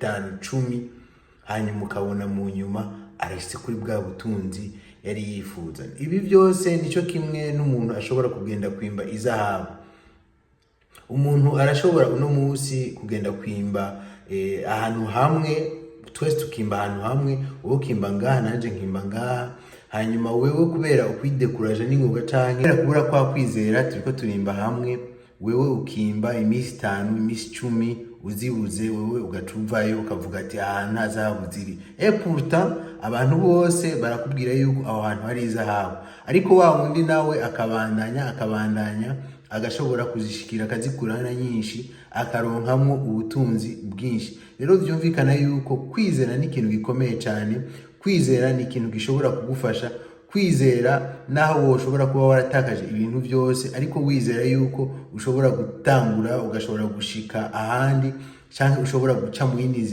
5-10 hanyuma ukabona mu nyuma arashitse kuri bwa butunzi yari yifuza. Ibi byose nico kimwe n'umuntu ashobora kugenda kwimba izahabu. Umuntu arashobora uno munsi kugenda kwimba ahantu hamwe, twese tukimba ahantu hamwe, wowe ukimba ngaha nanje nkimba ngaha, hanyuma wewe kubera ukwidekuraje n'ingoga canke kubura kwa kwizera turiko turimba hamwe, wewe ukimba imisi 5 imisi 10 uzibuze, wewe ugacuvayo ukavuga ati aha nta zahabu ziri. Pourtant abantu bose barakubwira yuko aho hantu hari izahabu, ariko wa wundi nawe akabandanya agashobora kuzishikira akazikurana nyinshi akaronkamwo ubutunzi bwinshi. Rero vyumvikana yuko kwizera ni ikintu gikomeye cyane. Kwizera ni ikintu gishobora kugufasha. Kwizera naho woshobora kuba waratakaje ibintu byose, ariko wizera yuko ushobora gutangura ugashobora gushika ahandi, canke ushobora guca mu yindi nzira.